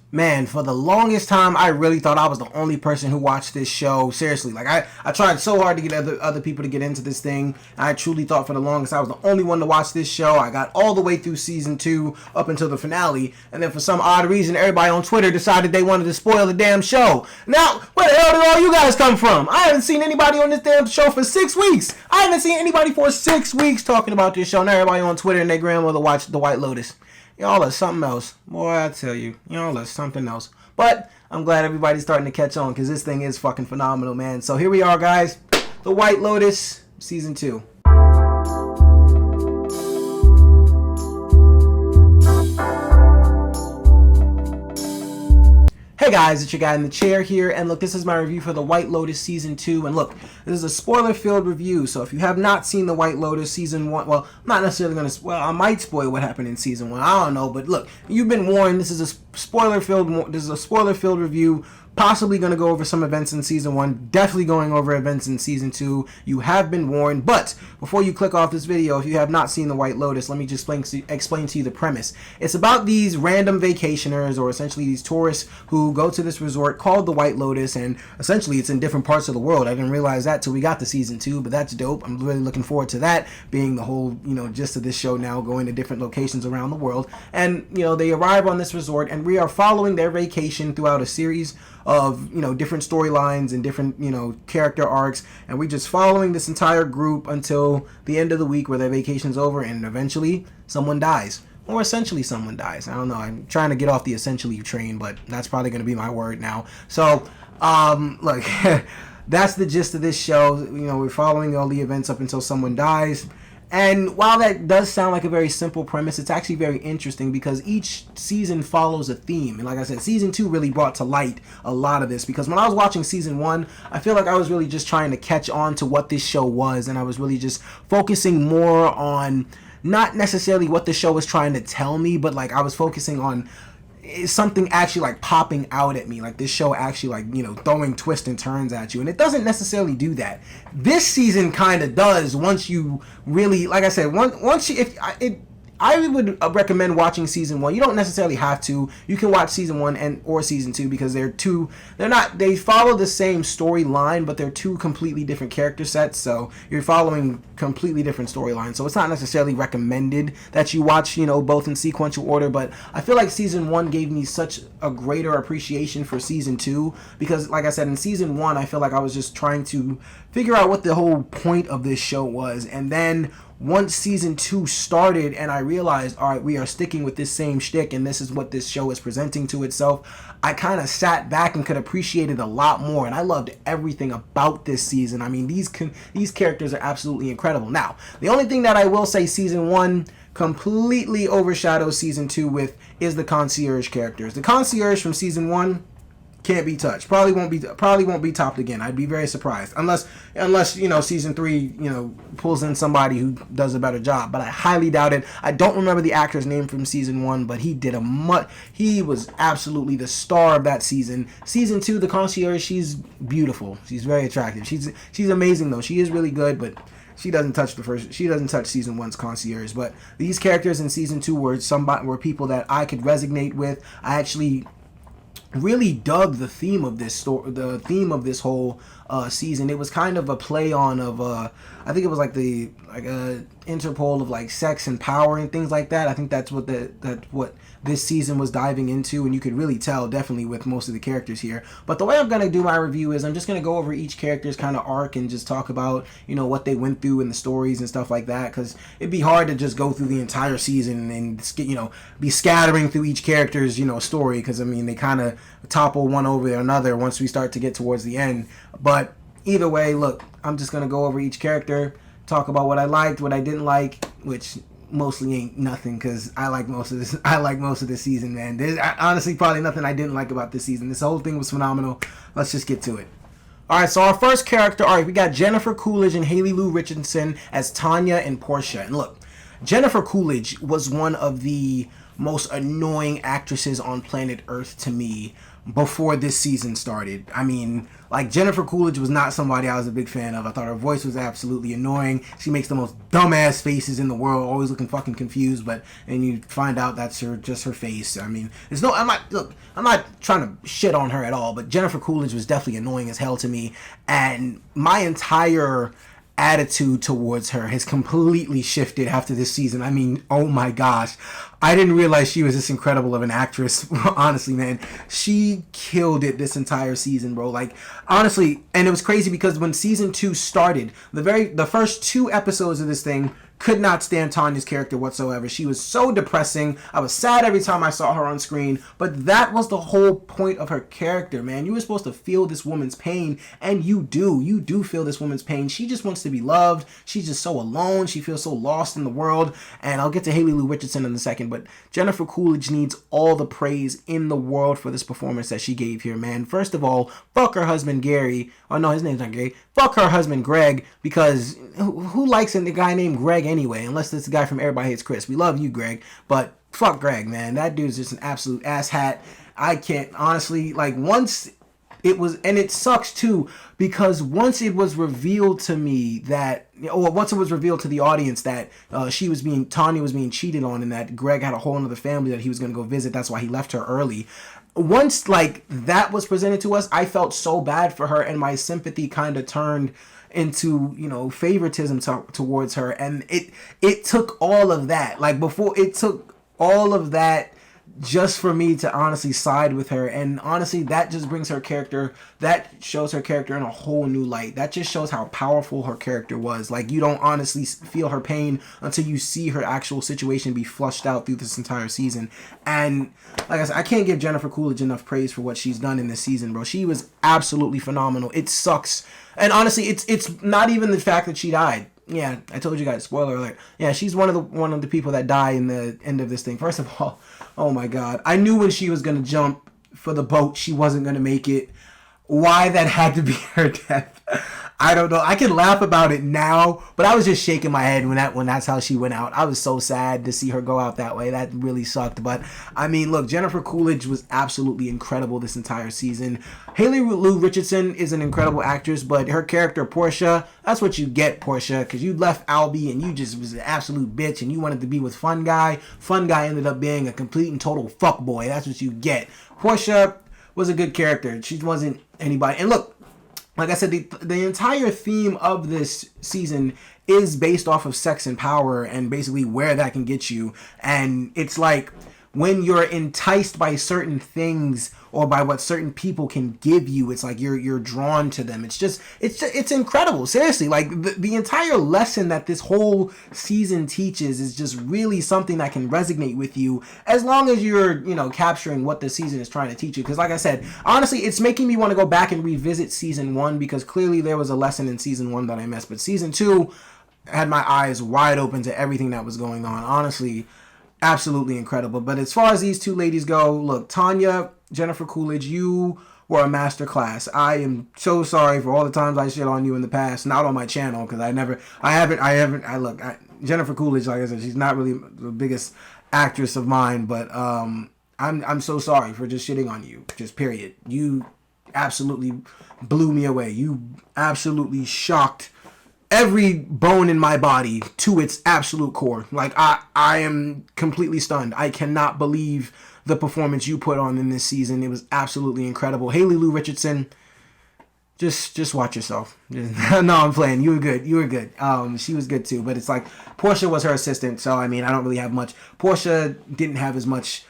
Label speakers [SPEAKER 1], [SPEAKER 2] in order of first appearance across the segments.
[SPEAKER 1] Man, for the longest time, I really thought I was the only person who watched this show. Seriously, like I tried so hard to get other people to get into this thing. I truly thought for the longest I was the only one to watch this show. I got all the way through season 2 up until the finale, and then for some odd reason, everybody on Twitter decided they wanted to spoil the damn show. Now, where the hell did all you guys come from? I haven't seen anybody on this damn show for 6 weeks. I haven't seen anybody for 6 weeks talking about this show. Now everybody on Twitter and their grandmother watched The White Lotus. Y'all are something else. Boy, I tell you. Y'all are something else. But I'm glad everybody's starting to catch on because this thing is fucking phenomenal, man. So here we are, guys. The White Lotus, Season 2. Hey guys, it's your guy in the chair here, and look, this is my review for The White Lotus Season 2, and look, this is a spoiler-filled review, so if you have not seen The White Lotus Season 1, well, I'm not necessarily going to, well, I might spoil what happened in Season 1, I don't know, but look, you've been warned, this is a spoiler-filled review, possibly going to go over some events in Season 1, definitely going over events in Season 2, you have been warned, but before you click off this video, if you have not seen The White Lotus, let me just explain to you the premise. It's about these random vacationers, or essentially these tourists, who go to this resort called The White Lotus, and essentially it's in different parts of the world. I didn't realize that till we got to Season 2, but that's dope. I'm really looking forward to that, being the whole, gist of this show now, going to different locations around the world, and, they arrive on this resort, and we are following their vacation throughout a series of different storylines and different character arcs, and we're just following this entire group until the end of the week where their vacation's over, and eventually someone dies, or essentially someone dies. I don't know, I'm trying to get off the essentially train, but that's probably going to be my word now. So look, that's the gist of this show. We're following all the events up until someone dies. And while that does sound like a very simple premise, it's actually very interesting because each season follows a theme. And like I said, Season 2 really brought to light a lot of this, because when I was watching Season 1, I feel like I was really just trying to catch on to what this show was, and I was really just focusing more on not necessarily what the show was trying to tell me, but like I was focusing on something actually like popping out at me, like this show actually like throwing twists and turns at you, and it doesn't necessarily do that. This season kind of does once you really, like I said, once you, I would recommend watching Season 1. You don't necessarily have to. You can watch Season 1 or Season 2 because they follow the same storyline, but they're two completely different character sets, so you're following completely different storylines. So it's not necessarily recommended that you watch, both in sequential order, but I feel like Season 1 gave me such a greater appreciation for Season 2 because, like I said, in Season 1, I feel like I was just trying to figure out what the whole point of this show was, and then once Season 2 started and I realized, all right, we are sticking with this same shtick and this is what this show is presenting to itself, I kind of sat back and could appreciate it a lot more, and I loved everything about this season. I mean, these characters are absolutely incredible. Now, the only thing that I will say Season 1 completely overshadows Season 2 with is the concierge characters. The concierge from Season 1 can't be touched. Probably won't be topped again. I'd be very surprised unless Season 3 pulls in somebody who does a better job, but I highly doubt it. I don't remember the actor's name from Season 1, but he was absolutely the star of that season. Season 2, the concierge, she's beautiful. She's very attractive. She's amazing though. She is really good, but she doesn't touch Season 1's concierge. But these characters in Season 2 were people that I could resonate with. I actually really dug the theme of this whole season. It was kind of a play on I think it was like a interpole of like sex and power and things like that. I think that's what what this season was diving into, and you could really tell definitely with most of the characters here. But the way I'm going to do my review is I'm just going to go over each character's kind of arc and just talk about what they went through in the stories and stuff like that, because it'd be hard to just go through the entire season and be scattering through each character's story, because I mean they kind of topple one over another once we start to get towards the end. But either way, look, I'm just going to go over each character, talk about what I liked, what I didn't like, which mostly ain't nothing because I like most of this season, man. There's honestly probably nothing I didn't like about this season. This whole thing was phenomenal. Let's just get to it. Alright, so our first character, we got Jennifer Coolidge and Haley Lou Richardson as Tanya and Portia. And look, Jennifer Coolidge was one of the most annoying actresses on planet Earth to me before this season started. I mean, like, Jennifer Coolidge was not somebody I was a big fan of. I thought her voice was absolutely annoying. She makes the most dumbass faces in the world, always looking fucking confused, and you find out that's just her face. I mean, I'm not trying to shit on her at all, but Jennifer Coolidge was definitely annoying as hell to me, and my entire attitude towards her has completely shifted after this season. I mean, oh my gosh, I didn't realize she was this incredible of an actress. Honestly, man, she killed it this entire season, bro. Like, honestly, and it was crazy because when season 2 started, the first 2 episodes of this thing, could not stand Tanya's character whatsoever. She was so depressing. I was sad every time I saw her on screen, but that was the whole point of her character, man. You were supposed to feel this woman's pain, and you do. You do feel this woman's pain. She just wants to be loved. She's just so alone. She feels so lost in the world, and I'll get to Haley Lou Richardson in a second, but Jennifer Coolidge needs all the praise in the world for this performance that she gave here, man. First of all, fuck her husband Gary. Oh no, his name's not Gary. Fuck her husband Greg, because who likes a guy named Greg anyway, unless it's the guy from Everybody Hates Chris. We love you, Greg, but fuck Greg, man. That dude's just an absolute asshat. I can't, honestly, like, once it was, and it sucks too, because once it was revealed to me that, or once it was revealed to the audience that Tanya was being cheated on, and that Greg had a whole other family that he was going to go visit, that's why he left her early. Once, like, that was presented to us, I felt so bad for her, and my sympathy kind of turned into, favoritism towards her. And it took all of that. Like, before, it took all of that just for me to honestly side with her. And honestly, that just brings her character, that shows her character in a whole new light. That just shows how powerful her character was. Like, you don't honestly feel her pain until you see her actual situation be flushed out through this entire season. And like I said, I can't give Jennifer Coolidge enough praise for what she's done in this season, bro. She was absolutely phenomenal. It sucks. And honestly, it's not even the fact that she died. Yeah, I told you guys, spoiler alert. Yeah, she's one of the people that die in the end of this thing. First of all, oh my God, I knew when she was gonna jump for the boat, she wasn't gonna make it. Why that had to be her death, I don't know. I can laugh about it now, but I was just shaking my head when that's how she went out. I was so sad to see her go out that way. That really sucked. But I mean, look, Jennifer Coolidge was absolutely incredible this entire season. Haley Lou Richardson is an incredible actress, but her character Portia, that's what you get, Portia, because you left Albie and you just was an absolute bitch and you wanted to be with Fun Guy. Fun Guy ended up being a complete and total fuckboy. That's what you get. Portia was a good character. She wasn't anybody. And look, like I said, the entire theme of this season is based off of sex and power and basically where that can get you. And it's like, when you're enticed by certain things or by what certain people can give you, it's like you're drawn to them. It's incredible. Seriously, like the entire lesson that this whole season teaches is just really something that can resonate with you as long as you're, capturing what the season is trying to teach you. Because like I said, honestly, it's making me want to go back and revisit season 1, because clearly there was a lesson in season 1 that I missed. But season 2 had my eyes wide open to everything that was going on. Honestly, absolutely incredible. But as far as these two ladies go, look, Tanya, Jennifer Coolidge, you were a masterclass. I am so sorry for all the times I shit on you in the past, not on my channel, because Jennifer Coolidge, like I said, she's not really the biggest actress of mine, but I'm so sorry for just shitting on you, just period. You absolutely blew me away. You absolutely shocked every bone in my body to its absolute core. Like, I am completely stunned. I cannot believe the performance you put on in this season. It was absolutely incredible. Haley Lou Richardson, just watch yourself. No, I'm playing. You were good. She was good too. But it's like, Portia was her assistant, so I mean, I don't really have much. Portia didn't have as much.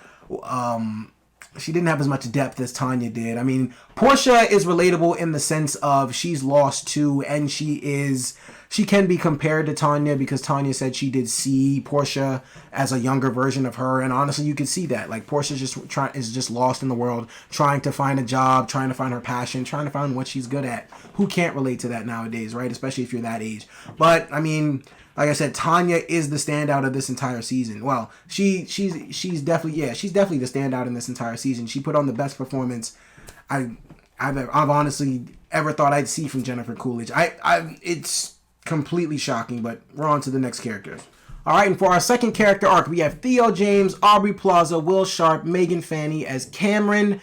[SPEAKER 1] She didn't have as much depth as Tanya did. I mean, Portia is relatable in the sense of she's lost too, and she can be compared to Tanya, because Tanya said she did see Portia as a younger version of her, and honestly, you can see that. Like, Portia is just lost in the world, trying to find a job, trying to find her passion, trying to find what she's good at. Who can't relate to that nowadays, right? Especially if you're that age. But I mean, like I said, Tanya is the standout of this entire season. Well, she's definitely the standout in this entire season. She put on the best performance I've honestly ever thought I'd see from Jennifer Coolidge. It's completely shocking, but we're on to the next characters. All right, and for our second character arc, we have Theo James, Aubrey Plaza, Will Sharp, Megan Fanny as Cameron,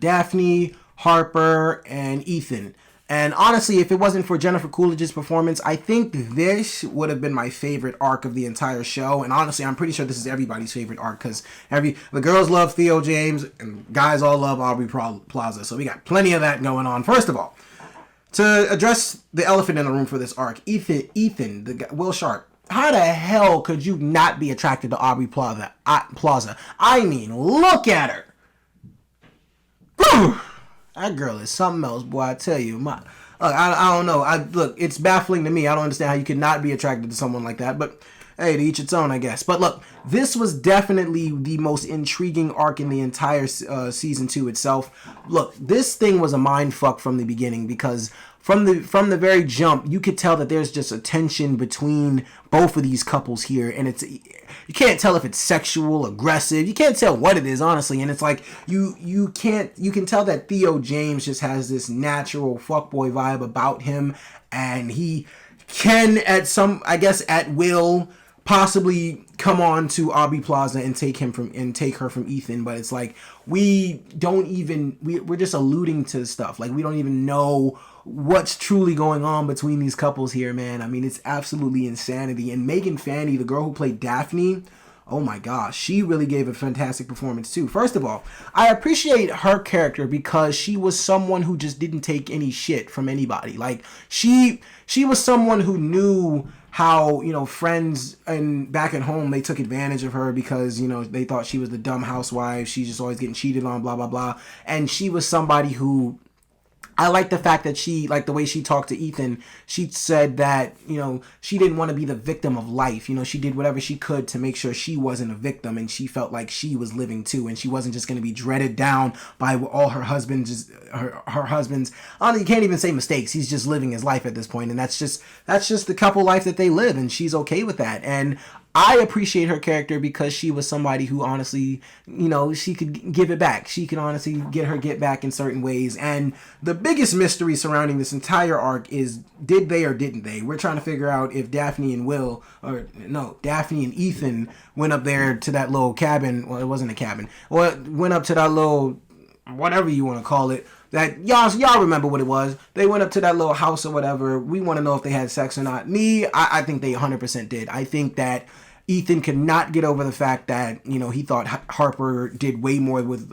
[SPEAKER 1] Daphne, Harper, and Ethan. And honestly, if it wasn't for Jennifer Coolidge's performance, I think this would have been my favorite arc of the entire show. And honestly, I'm pretty sure this is everybody's favorite arc because the girls love Theo James and guys all love Aubrey Plaza. So we got plenty of that going on. First of all, to address the elephant in the room for this arc, Ethan, Will Sharp. How the hell could you not be attracted to Aubrey Plaza? I mean, look at her. Whew. That girl is something else, boy. I tell you, I don't know. Look, it's baffling to me. I don't understand how you could not be attracted to someone like that. But hey, to each its own, I guess. But look, this was definitely the most intriguing arc in the entire season 2 itself. Look, this thing was a mind fuck from the beginning because from the very jump, you could tell that there's just a tension between both of these couples here, and you can't tell if it's sexual, aggressive. You can't tell what it is, honestly. And it's like you can tell that Theo James just has this natural fuckboy vibe about him, and he can at will possibly come on to Aubrey Plaza and take her from Ethan, but it's like we're just alluding to stuff. Like we don't even know what's truly going on between these couples here, man. I mean, it's absolutely insanity. And Megan Fanny, the girl who played Daphne, oh my gosh, she really gave a fantastic performance too. First of all, I appreciate her character because she was someone who just didn't take any shit from anybody. Like she was someone who knew how, friends and back at home, they took advantage of her because, they thought she was the dumb housewife. She's just always getting cheated on, blah, blah, blah. And she was somebody who, I like the fact that the way she talked to Ethan, she said that, she didn't want to be the victim of life. She did whatever she could to make sure she wasn't a victim, and she felt like she was living too, and she wasn't just going to be dreaded down by all her husband's, her husband's, you can't even say mistakes. He's just living his life at this point, and that's just the couple life that they live, and she's okay with that. And I appreciate her character because she was somebody who honestly, she could give it back. She could honestly get back in certain ways. And the biggest mystery surrounding this entire arc is, did they or didn't they? We're trying to figure out if Daphne and Ethan went up there to that little cabin. Well, it wasn't a cabin. Well, went up to that little, whatever you want to call it. That y'all remember what it was. They went up to that little house or whatever. We want to know if they had sex or not. I think they 100% did. I think that Ethan could not get over the fact that, he thought Harper did way more with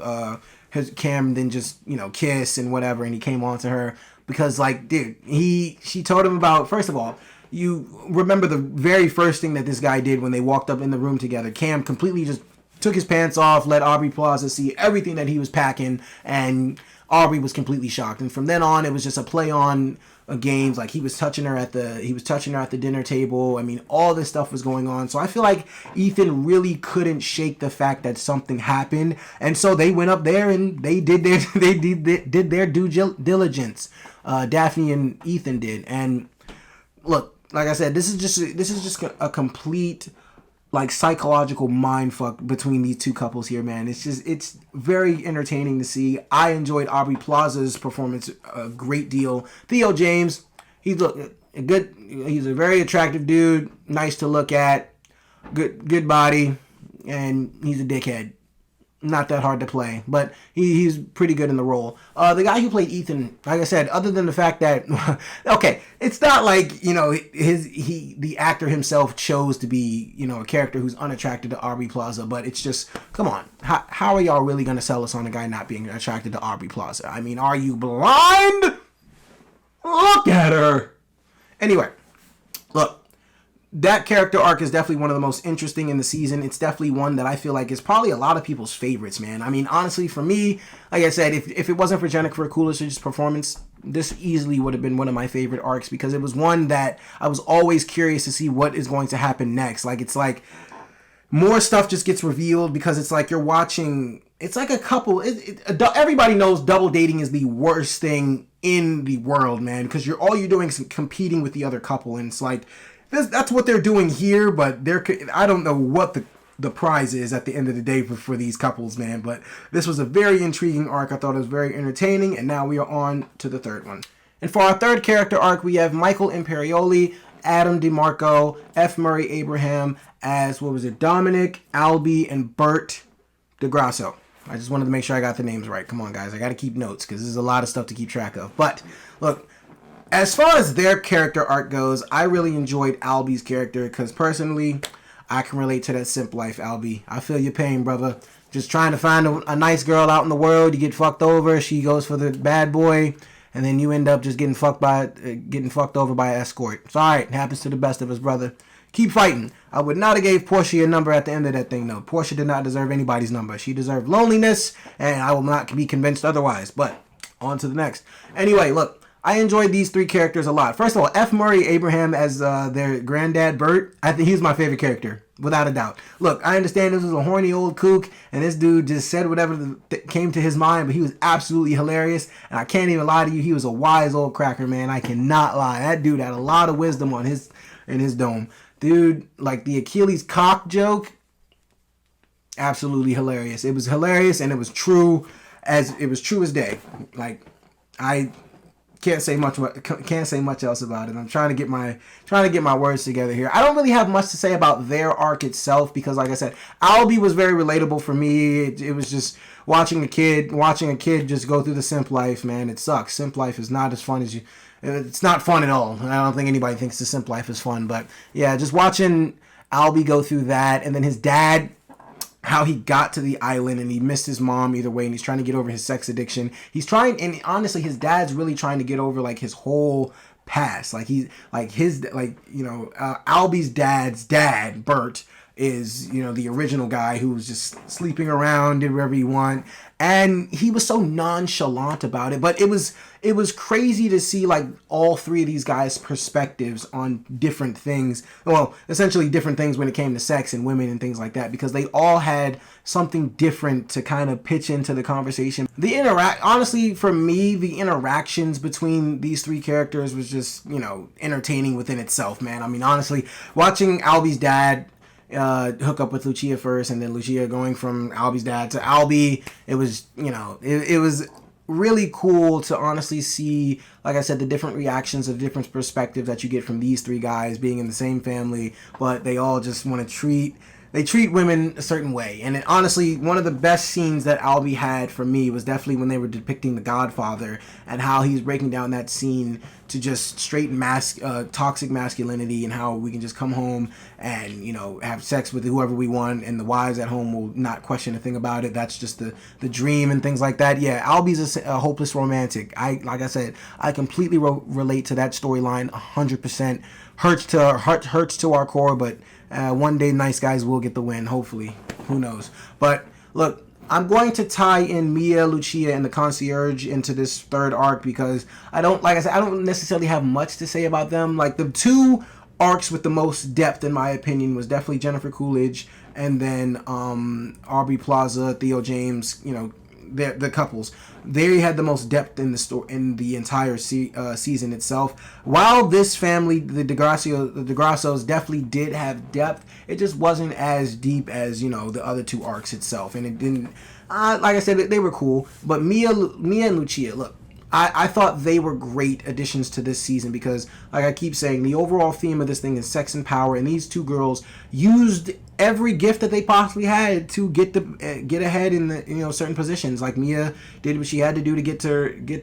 [SPEAKER 1] his Cam than just, kiss and whatever, and he came on to her because, like, dude, she told him about, first of all, you remember the very first thing that this guy did when they walked up in the room together. Cam completely just took his pants off, let Aubrey Plaza see everything that he was packing, and Aubrey was completely shocked. And from then on, it was just a play on games. Like he was touching her at the dinner table. I mean, all this stuff was going on. So I feel like Ethan really couldn't shake the fact that something happened, and so they went up there and they did their due diligence. Daphne and Ethan did. And look, like I said, this is just a complete, like, psychological mindfuck between these two couples here, man. It's very entertaining to see. I enjoyed Aubrey Plaza's performance a great deal. Theo James, he's good. He's a very attractive dude, nice to look at, good body, and he's a dickhead. Not that hard to play, but he's pretty good in the role. The guy who played Ethan, like I said, other than the fact that, okay, it's not like, the actor himself chose to be, a character who's unattracted to Aubrey Plaza, but it's just, come on, how are y'all really going to sell us on a guy not being attracted to Aubrey Plaza? I mean, are you blind? Look at her. Anyway, look. That character arc is definitely one of the most interesting in the season. It's definitely one that I feel like is probably a lot of people's favorites, man. I mean, honestly, for me, like I said, if it wasn't for Jennifer Coolidge's performance, this easily would have been one of my favorite arcs because it was one that I was always curious to see what is going to happen next. Like, it's like more stuff just gets revealed because it's like you're watching, it's like a couple, everybody knows double dating is the worst thing in the world, man, because all you're doing is competing with the other couple, and it's like, that's what they're doing here, but I don't know what the prize is at the end of the day for these couples, man. But this was a very intriguing arc. I thought it was very entertaining, and now we are on to the third one. And for our third character arc, we have Michael Imperioli Adam DeMarco, F. Murray Abraham as, what was it, Dominic, Albie, and Bert DeGrasso. I just wanted to make sure I got the names right. Come on, guys. I got to keep notes because there's a lot of stuff to keep track of. But, look, as far as their character arc goes, I really enjoyed Albie's character because, personally, I can relate to that simp life, Albie. I feel your pain, brother. Just trying to find a nice girl out in the world. You get fucked over. She goes for the bad boy. And then you end up just getting fucked over by an escort. It's alright. It happens to the best of us, brother. Keep fighting. I would not have gave Portia a number at the end of that thing, though. Portia did not deserve anybody's number. She deserved loneliness, and I will not be convinced otherwise. But, on to the next. Anyway, look. I enjoyed these three characters a lot. First of all, F. Murray Abraham as their granddad, Bert. I think he's my favorite character, without a doubt. Look, I understand this was a horny old kook, and this dude just said whatever came to his mind, but he was absolutely hilarious. And I can't even lie to you, he was a wise old cracker, man. I cannot lie. That dude had a lot of wisdom in his dome. Dude, like the Achilles cock joke, absolutely hilarious. It was hilarious, and it was true as day. Like, I can't say much else about it. I'm trying to get my words together here. I don't really have much to say about their arc itself because, like I said, Albie was very relatable for me. It was just watching a kid just go through the simp life, man. It sucks. Simp life is not as fun as you. It's not fun at all. I don't think anybody thinks the simp life is fun, but yeah, just watching Albie go through that, and then his dad, how he got to the island and he missed his mom either way, and he's trying to get over his sex addiction. He's trying, and honestly, his dad's really trying to get over like his whole past. Albie's dad's dad, Bert, is, the original guy who was just sleeping around, did whatever he want, and he was so nonchalant about it. But it was crazy to see like all three of these guys' perspectives on different things. Well, essentially different things when it came to sex and women and things like that, because they all had something different to kind of pitch into the conversation. Honestly, for me, the interactions between these three characters was just, entertaining within itself, man. I mean, honestly, watching Albie's dad hook up with Lucia first, and then Lucia going from Albie's dad to Albie, it was, it was really cool to honestly see, like I said, the different reactions of different perspectives that you get from these three guys being in the same family, but they all just want to treat women a certain way. And honestly, one of the best scenes that Albie had for me was definitely when they were depicting The Godfather and how he's breaking down that scene to just straight toxic masculinity, and how we can just come home and, have sex with whoever we want, and the wives at home will not question a thing about it. That's just the dream and things like that. Yeah, Albie's a hopeless romantic. Like I said, I completely relate to that storyline 100%. Hurts to our core, but one day nice guys will get the win, hopefully. Who knows? But look, I'm going to tie in Mia, Lucia, and the concierge into this third arc because I don't necessarily have much to say about them. Like, the two arcs with the most depth, in my opinion, was definitely Jennifer Coolidge and then Aubrey Plaza, Theo James, the couples. They had the most depth in the story in the entire season itself. While this family, the DeGrassos, definitely did have depth, it just wasn't as deep as the other two arcs itself, and it didn't. Like I said, they were cool, but Mia and Lucia, look, I thought they were great additions to this season because, like I keep saying, the overall theme of this thing is sex and power, and these two girls used every gift that they possibly had to get ahead in the certain positions. Like, Mia did what she had to do to get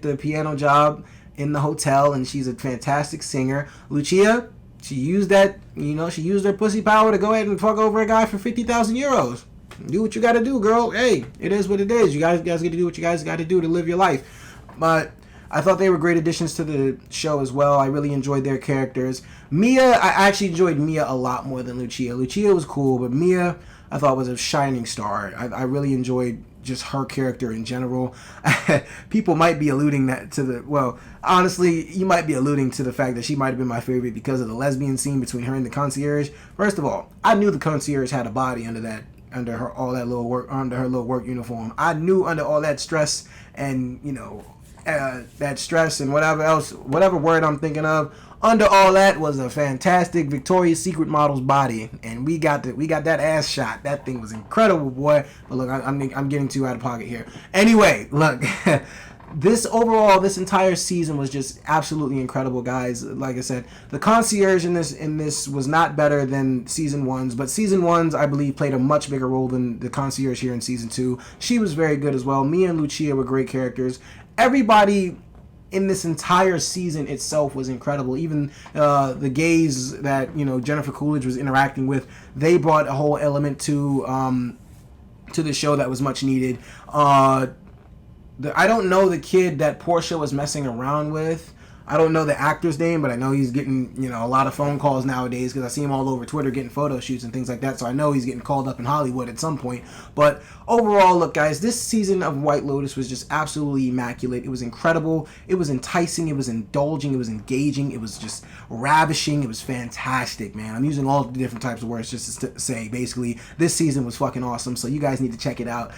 [SPEAKER 1] the piano job in the hotel, and she's a fantastic singer. Lucia, she used that, she used her pussy power to go ahead and fuck over a guy for 50,000 euros. Do what you got to do, girl. Hey, it is what it is. You guys get to do what you guys got to do to live your life. But I thought they were great additions to the show as well. I really enjoyed their characters. Mia, I actually enjoyed Mia a lot more than Lucia. Lucia was cool, but Mia, I thought, was a shining star. I really enjoyed just her character in general. People might be alluding honestly, you might be alluding to the fact that she might have been my favorite because of the lesbian scene between her and the concierge. First of all, I knew the concierge had a body under her little work uniform. I knew under all that stress and that stress and whatever word I'm thinking of, under all that was a fantastic Victoria's Secret model's body, and we got that ass shot. That thing was incredible, boy. But look, I'm getting too out of pocket here. Anyway, look, this overall, this entire season was just absolutely incredible, guys. Like I said, the concierge in this was not better than season one's, but season one's, I believe, played a much bigger role than the concierge here in season two. She was very good as well. Mia and Lucia were great characters. Everybody in this entire season itself was incredible. Even the gays that Jennifer Coolidge was interacting with, they brought a whole element to the show that was much needed. I don't know the kid that Portia was messing around with. I don't know the actor's name, but I know he's getting, a lot of phone calls nowadays because I see him all over Twitter getting photo shoots and things like that. So I know he's getting called up in Hollywood at some point. But overall, look, guys, this season of White Lotus was just absolutely immaculate. It was incredible. It was enticing. It was indulging. It was engaging. It was just ravishing. It was fantastic, man. I'm using all the different types of words just to say, basically, this season was fucking awesome. So you guys need to check it out.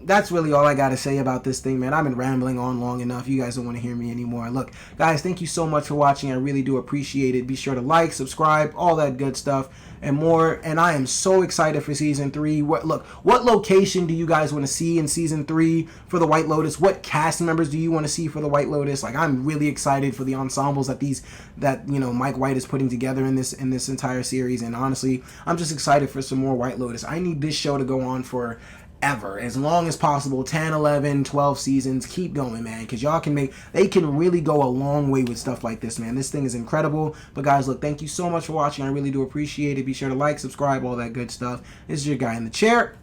[SPEAKER 1] That's really all I got to say about this thing, man. I've been rambling on long enough. You guys don't want to hear me anymore. Look, guys, thank you so much for watching. I really do appreciate it. Be sure to like, subscribe, all that good stuff, and more. And I am so excited for Season 3. What location do you guys want to see in Season 3 for the White Lotus? What cast members do you want to see for the White Lotus? Like, I'm really excited for the ensembles that Mike White is putting together in this entire series. And honestly, I'm just excited for some more White Lotus. I need this show to go on for ever, as long as possible. 10, 11, 12 seasons. Keep going, man, because they can really go a long way with stuff like this, man. This thing is incredible. But guys, look, thank you so much for watching. I really do appreciate it. Be sure to like, subscribe, all that good stuff. This is your guy in the chair.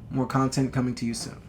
[SPEAKER 1] More content coming to you soon.